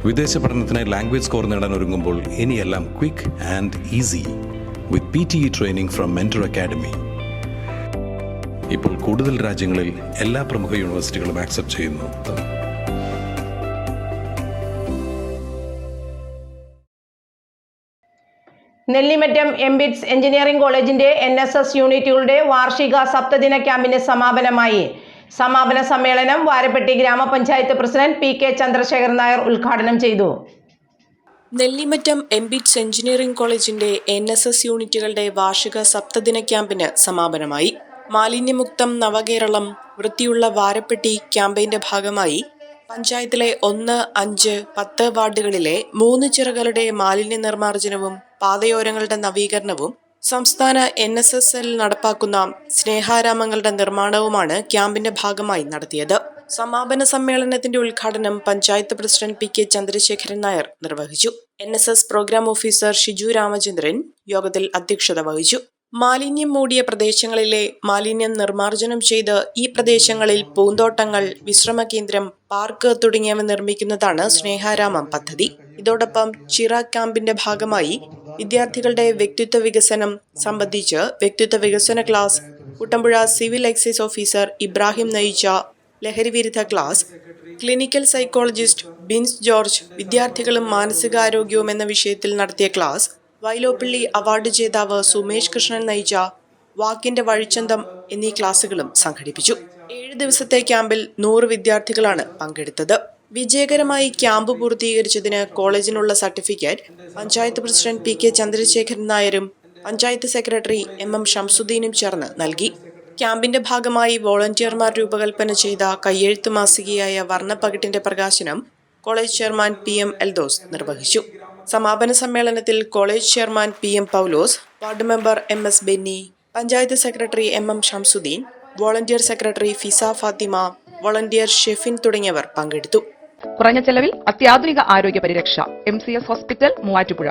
വിദേശ പഠനത്തിനായി language score നേടാൻ ഒരുങ്ങുമ്പോൾ ഇനിയെല്ലാം quick and easy with PTE training from mentor academy. ഇപ്പോൾ കൂടുതൽ രാജ്യങ്ങളിൽ എല്ലാ പ്രമുഖ യൂണിവേഴ്സിറ്റികളും ആക്സെപ്റ്റ് ചെയ്യുന്നു. നെല്ലിമറ്റം എംബിറ്റ്സ് എഞ്ചിനീയറിംഗ് കോളേജിന്റെ NSS യൂണിറ്റുകളുടെ വാർഷിക സപ്തദിന ക്യാമ്പിന് സമാപനമായി. സമാപന സമ്മേളനം വാരപ്പെട്ടി ഗ്രാമപഞ്ചായത്ത് പ്രസിഡന്റ് PK ചന്ദ്രശേഖരൻ നായർ ഉദ്ഘാടനം ചെയ്തു. നെല്ലിമറ്റം എംബിറ്റ്സ് എഞ്ചിനീയറിംഗ് കോളേജിന്റെ NSS യൂണിറ്റുകളുടെ വാർഷിക സപ്തദിന ക്യാമ്പിന് സമാപനമായി. മാലിന്യമുക്തം നവകേരളം വൃത്തിയുള്ള വാരപ്പെട്ടി ക്യാമ്പയിന്റെ ഭാഗമായി പഞ്ചായത്തിലെ 1, 5, 10 വാർഡുകളിലെ 3 ചിറകളുടെ മാലിന്യ നിർമ്മാർജ്ജനവും പാതയോരങ്ങളുടെ നവീകരണവും സംസ്ഥാന NSSL നടപ്പാക്കുന്ന സ്നേഹാരാമങ്ങളുടെ നിർമ്മാണവുമാണ് ക്യാമ്പിന്റെ ഭാഗമായി നടത്തിയത്. സമാപന സമ്മേളനത്തിന്റെ ഉദ്ഘാടനം പഞ്ചായത്ത് പ്രസിഡന്റ് PK ചന്ദ്രശേഖരൻ നായർ നിർവഹിച്ചു. NSS programme officer Shiju Ramachandran യോഗത്തിൽ അധ്യക്ഷത വഹിച്ചു. മാലിന്യം മൂടിയ പ്രദേശങ്ങളിലെ മാലിന്യം നിർമ്മാർജ്ജനം ചെയ്ത് ഈ പ്രദേശങ്ങളിൽ പൂന്തോട്ടങ്ങൾ, വിശ്രമ കേന്ദ്രം, പാർക്ക് തുടങ്ങിയവ നിർമ്മിക്കുന്നതാണ് സ്നേഹാരാമം പദ്ധതി. ഇതോടൊപ്പം ചിറ ക്യാമ്പിന്റെ ഭാഗമായി വിദ്യാർത്ഥികളുടെ വ്യക്തിത്വ വികസനം സംബന്ധിച്ച് വ്യക്തിത്വ വികസന class, Kuttampuzha civil excise officer Ibrahim നയിച്ച ലഹരിവിരുദ്ധ class, clinical psychologist Bins George വിദ്യാർത്ഥികളും മാനസികാരോഗ്യവും എന്ന വിഷയത്തിൽ നടത്തിയ ക്ലാസ്, വൈലോപ്പിള്ളി അവാർഡ് ജേതാവ് സുമേഷ് കൃഷ്ണൻ നയിച്ച വാക്കിന്റെ വഴിച്ചന്തം എന്നീ ക്ലാസുകളും സംഘടിപ്പിച്ചു. 7 ദിവസത്തെ ക്യാമ്പിൽ 100 വിദ്യാർത്ഥികളാണ് പങ്കെടുത്തത്. വിജയകരമായി ക്യാമ്പ് പൂർത്തീകരിച്ചതിന് കോളേജിനുള്ള certificate panchayat president PK Chandrasekharan നായരും പഞ്ചായത്ത് സെക്രട്ടറി MM ഷംസുദ്ദീനും ചേർന്ന് നൽകി. ക്യാമ്പിന്റെ ഭാഗമായി വോളണ്ടിയർമാർ രൂപകൽപ്പന ചെയ്ത കയ്യെഴുത്ത് മാസികയായ വർണ്ണപ്പകിട്ടിന്റെ പ്രകാശനം കോളേജ് ചെയർമാൻ PM എൽദോസ് നിർവഹിച്ചു. സമാപന സമ്മേളനത്തിൽ college chairman PM Paulose, ward member MS Benny, panchayat secretary MM Shamsuddin, volunteer secretary Fiza Fathima, volunteer Shefin തുടങ്ങിയവർ പങ്കെടുത്തു. കുറഞ്ഞ ചെലവിൽ അത്യാധുനിക ആരോഗ്യ പരിരക്ഷ MCS ഹോസ്പിറ്റൽ മൂവാറ്റുപുഴ.